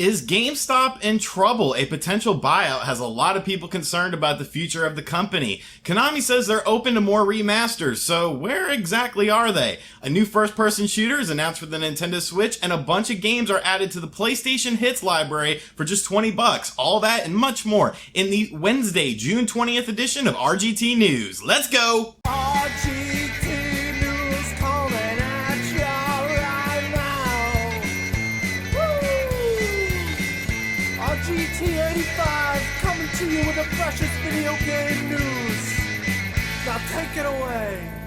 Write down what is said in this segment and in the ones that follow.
Is GameStop in trouble? A potential buyout has a lot of people concerned about the future of the company. Konami says they're open to more remasters, so where exactly are they? A new first-person shooter is announced for the Nintendo Switch, and a bunch of games are added to the PlayStation Hits library for just $20. All that and much more in the Wednesday, June 20th edition of RGT News. Let's go! RGT News coming at you right now. Woo! RGT 85 coming to you with the freshest video game news. Now take it away.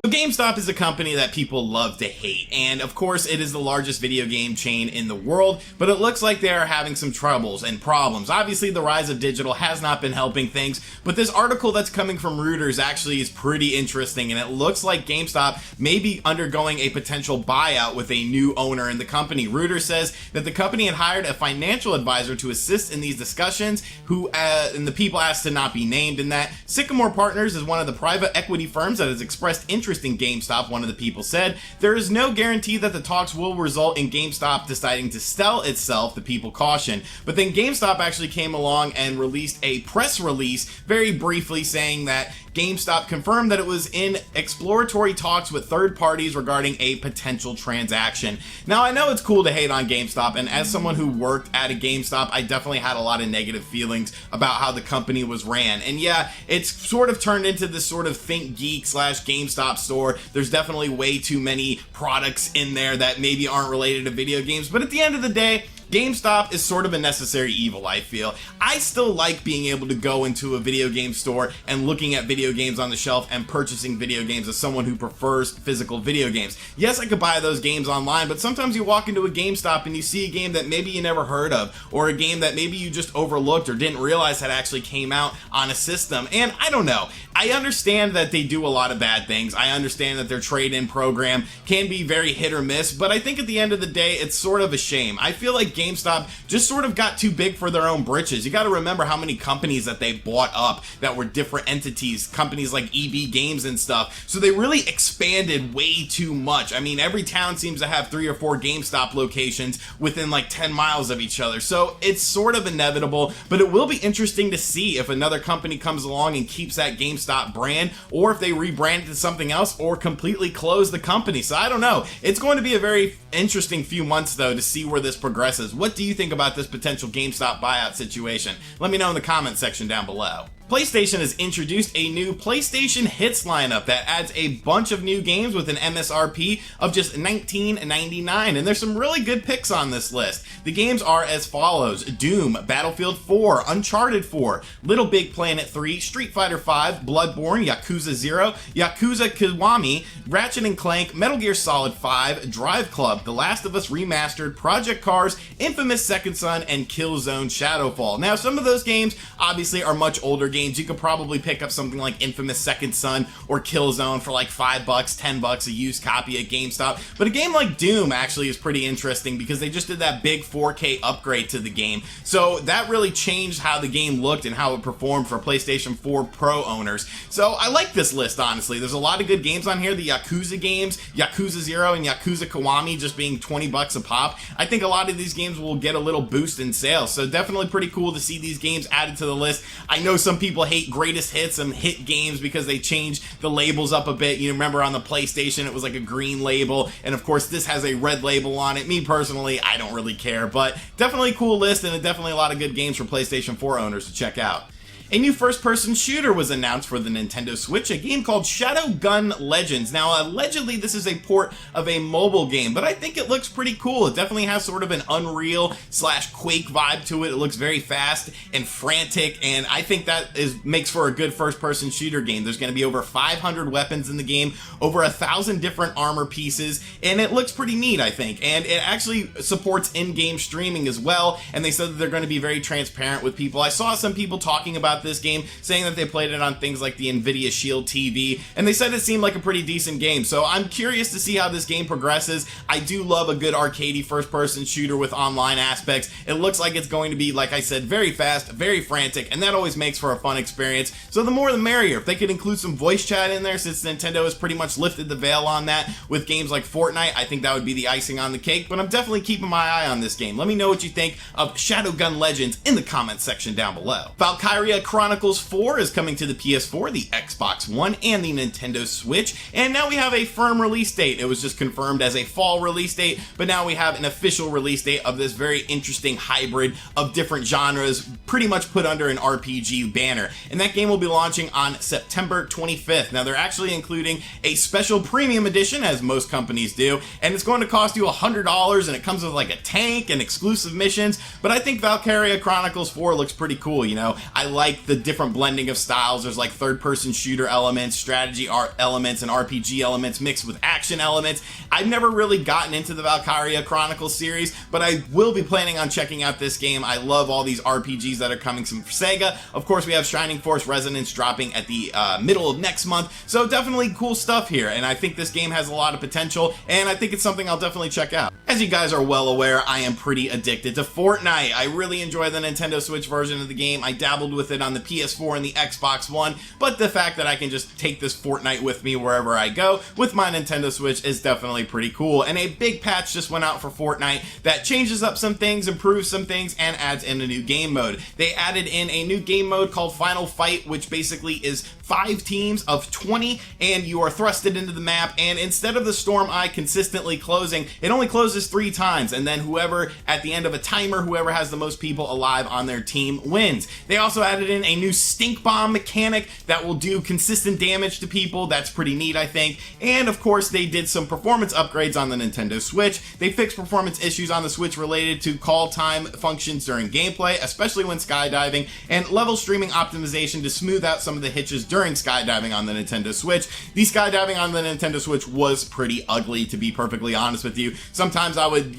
GameStop is a company that people love to hate, and of course it is the largest video game chain in the world, but it looks like they are having some troubles and problems. Obviously the rise of digital has not been helping things, but this article that's coming from Reuters actually is pretty interesting, and it looks like GameStop may be undergoing a potential buyout with a new owner in the company. Reuters says that the company had hired a financial advisor to assist in these discussions, and the people asked to not be named in that. Sycamore Partners is one of the private equity firms that has expressed interest in GameStop, one of the people said. There is no guarantee that the talks will result in GameStop deciding to sell itself, the people caution. But then GameStop actually came along and released a press release very briefly saying that GameStop confirmed that it was in exploratory talks with third parties regarding a potential transaction. Now, I know it's cool to hate on GameStop, and as someone who worked at a GameStop, I definitely had a lot of negative feelings about how the company was ran. And yeah, it's sort of turned into this sort of think geek / GameStop store. There's definitely way too many products in there that maybe aren't related to video games, but at the end of the day, GameStop is sort of a necessary evil, I feel. I still like being able to go into a video game store and looking at video games on the shelf and purchasing video games as someone who prefers physical video games. Yes, I could buy those games online, but sometimes you walk into a GameStop and you see a game that maybe you never heard of, or a game that maybe you just overlooked or didn't realize had actually came out on a system. And I don't know. I understand that they do a lot of bad things. I understand that their trade-in program can be very hit or miss, but I think at the end of the day, it's sort of a shame. I feel like GameStop just sort of got too big for their own britches. You got to remember how many companies that they bought up that were different entities, companies like EB Games and stuff. So they really expanded way too much. I mean, every town seems to have 3 or 4 GameStop locations within like 10 miles of each other. So it's sort of inevitable, but it will be interesting to see if another company comes along and keeps that GameStop brand, or if they rebrand it to something else or completely close the company. So I don't know. It's going to be a very interesting few months though to see where this progresses. What do you think about this potential GameStop buyout situation? Let me know in the comment section down below. PlayStation has introduced a new PlayStation Hits lineup that adds a bunch of new games with an MSRP of just $19.99, and there's some really good picks on this list. The games are as follows: Doom, Battlefield 4, Uncharted 4, Little Big Planet 3, Street Fighter 5, Bloodborne, Yakuza 0, Yakuza Kiwami, Ratchet & Clank, Metal Gear Solid 5, Drive Club, The Last of Us Remastered, Project Cars, Infamous Second Son, and Killzone Shadowfall. Now, some of those games obviously are much older games. You could probably pick up something like Infamous Second Son or Killzone for like $5, $10 a used copy at GameStop. But a game like Doom actually is pretty interesting because they just did that big 4K upgrade to the game. So that really changed how the game looked and how it performed for PlayStation 4 Pro owners. So I like this list, honestly. There's a lot of good games on here. The Yakuza games, Yakuza 0 and Yakuza Kiwami just being $20 a pop. I think a lot of these games will get a little boost in sales. So definitely pretty cool to see these games added to the list. I know some people hate greatest hits and hit games because they changed the labels up a bit. You remember on the PlayStation it was like a green label, and of course this has a red label on it. Me personally, I don't really care, but definitely a cool list, and definitely a lot of good games for PlayStation 4 owners to check out. A new first-person shooter was announced for the Nintendo Switch, a game called Shadowgun Legends. Now, allegedly, this is a port of a mobile game, but I think it looks pretty cool. It definitely has sort of an Unreal / Quake vibe to it. It looks very fast and frantic, and I think that makes for a good first-person shooter game. There's going to be over 500 weapons in the game, over 1,000 different armor pieces, and it looks pretty neat, I think. And it actually supports in-game streaming as well, and they said that they're going to be very transparent with people. I saw some people talking about about this game, saying that they played it on things like the Nvidia Shield TV, and they said it seemed like a pretty decent game. So I'm curious to see how this game progresses. I do love a good arcadey first-person shooter with online aspects. It looks like it's going to be, like I said, very fast, very frantic, and that always makes for a fun experience. So the more the merrier. If they could include some voice chat in there, since Nintendo has pretty much lifted the veil on that with games like Fortnite, I think that would be the icing on the cake. But I'm definitely keeping my eye on this game. Let me know what you think of Shadowgun Legends in the comments section down below. Valkyria Chronicles 4 is coming to the PS4, the Xbox One, and the Nintendo Switch, and now we have a firm release date. It was just confirmed as a fall release date, but now we have an official release date of this very interesting hybrid of different genres, pretty much put under an RPG banner. And that game will be launching on September 25th. Now they're actually including a special premium edition, as most companies do, and it's going to cost you $100, and it comes with like a tank and exclusive missions. But I think Valkyria Chronicles 4 looks pretty cool. You know, I like the different blending of styles. There's like third-person shooter elements, strategy art elements, and RPG elements mixed with action elements. I've never really gotten into the Valkyria Chronicles series, but I will be planning on checking out this game. I love all these RPGs that are coming from Sega. Of course, we have Shining Force Resonance dropping at the middle of next month, so definitely cool stuff here, and I think this game has a lot of potential, and I think it's something I'll definitely check out. As you guys are well aware, I am pretty addicted to Fortnite. I really enjoy the Nintendo Switch version of the game. I dabbled with it on the PS4 and the Xbox One, but the fact that I can just take this Fortnite with me wherever I go with my Nintendo Switch is definitely pretty cool. And a big patch just went out for Fortnite that changes up some things, improves some things, and adds in a new game mode. They added in a new game mode called Final Fight, which basically is 5 teams of 20, and you are thrusted into the map, and instead of the storm eye consistently closing, it only closes 3 times, and then whoever, at the end of a timer, whoever has the most people alive on their team wins. They also added in a new stink bomb mechanic that will do consistent damage to people. That's pretty neat, I think. And of course, they did some performance upgrades on the Nintendo Switch. They fixed performance issues on the Switch related to call time functions during gameplay, especially when skydiving, and level streaming optimization to smooth out some of the hitches during skydiving on the Nintendo Switch. The skydiving on the Nintendo Switch was pretty ugly, to be perfectly honest with you. Sometimes I would,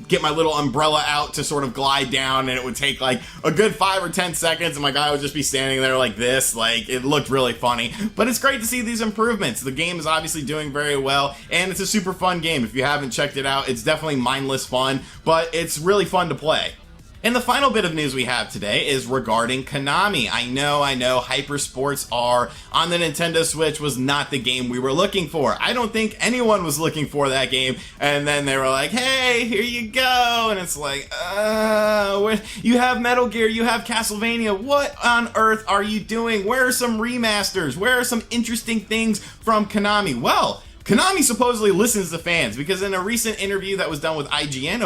get my little umbrella out to sort of glide down, and it would take like a good 5 or 10 seconds, and my guy would just be standing there like this. Like, it looked really funny. But it's great to see these improvements. The game is obviously doing very well, and it's a super fun game. If you haven't checked it out, it's definitely mindless fun, but it's really fun to play. And the final bit of news we have today is regarding Konami. I know, Hyper Sports R on the Nintendo Switch was not the game we were looking for. I don't think anyone was looking for that game, and then they were like, hey, here you go, and it's like, you have Metal Gear, you have Castlevania, what on earth are you doing? Where are some remasters? Where are some interesting things from Konami? Well, Konami supposedly listens to fans, because in a recent interview that was done with IGN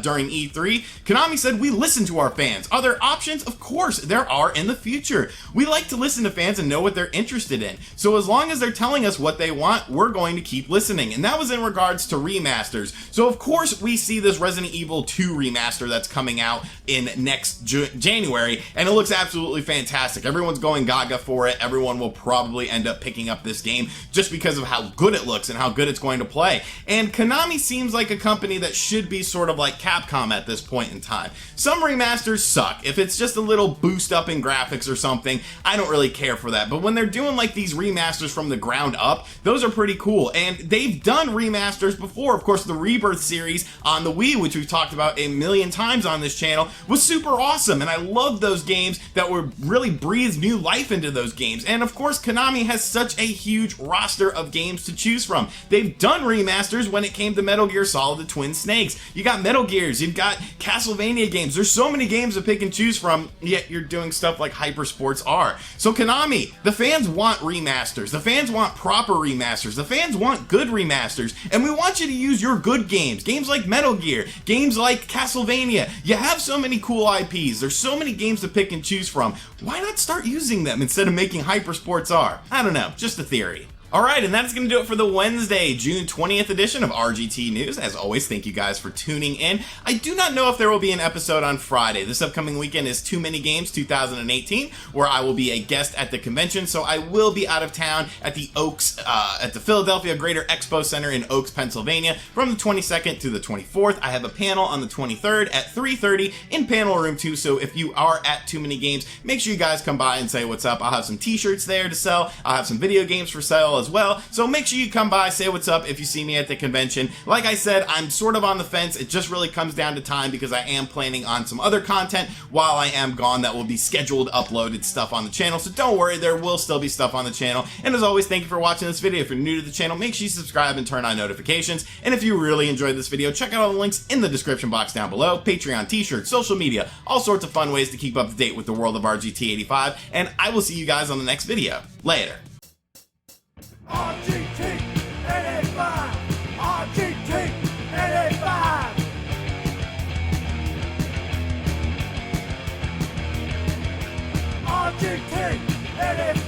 during E3, Konami said, we listen to our fans. Are there options? Of course, there are in the future. We like to listen to fans and know what they're interested in. So as long as they're telling us what they want, we're going to keep listening. And that was in regards to remasters. So of course, we see this Resident Evil 2 remaster that's coming out in next January, and it looks absolutely fantastic. Everyone's going gaga for it. Everyone will probably end up picking up this game just because of how good it looks and how good it's going to play. And Konami seems like a company that should be sort of like Capcom at this point in time. Some remasters suck. If it's just a little boost up in graphics or something, I don't really care for that. But when they're doing like these remasters from the ground up, those are pretty cool. And they've done remasters before. Of course, the Rebirth series on the Wii, which we've talked about a million times on this channel, was super awesome. And I love those games that were really breathed new life into those games. And of course, Konami has such a huge roster of games to choose from. They've done remasters when it came to Metal Gear Solid: The Twin Snakes. You got Metal Gears, you've got Castlevania games. There's so many games to pick and choose from, yet you're doing stuff like Hyper Sports R. So Konami, the fans want remasters. The fans want proper remasters. The fans want good remasters. And we want you to use your good games. Games like Metal Gear, games like Castlevania. You have so many cool IPs. There's so many games to pick and choose from. Why not start using them instead of making Hyper Sports R? I don't know, just a theory. Alright, and that's going to do it for the Wednesday, June 20th edition of RGT News. As always, thank you guys for tuning in. I do not know if there will be an episode on Friday. This upcoming weekend is Too Many Games 2018, where I will be a guest at the convention, so I will be out of town at the Oaks, at the Philadelphia Greater Expo Center in Oaks, Pennsylvania, from the 22nd to the 24th. I have a panel on the 23rd at 3:30 in panel room 2, so if you are at Too Many Games, make sure you guys come by and say what's up. I'll have some t-shirts there to sell. I'll have some video games for sale as well, so make sure you come by, say what's up if you see me at the convention. Like I said, I'm sort of on the fence. It just really comes down to time because I am planning on some other content while I am gone that will be scheduled, uploaded stuff on the channel, so don't worry, there will still be stuff on the channel. And as always, thank you for watching this video. If you're new to the channel, make sure you subscribe and turn on notifications. And if you really enjoyed this video, check out all the links in the description box down below. Patreon, t-shirts, social media, all sorts of fun ways to keep up to date with the world of RGT 85. And I will see you guys on the next video. Later. RGT 85! RGT 85! RGT 85!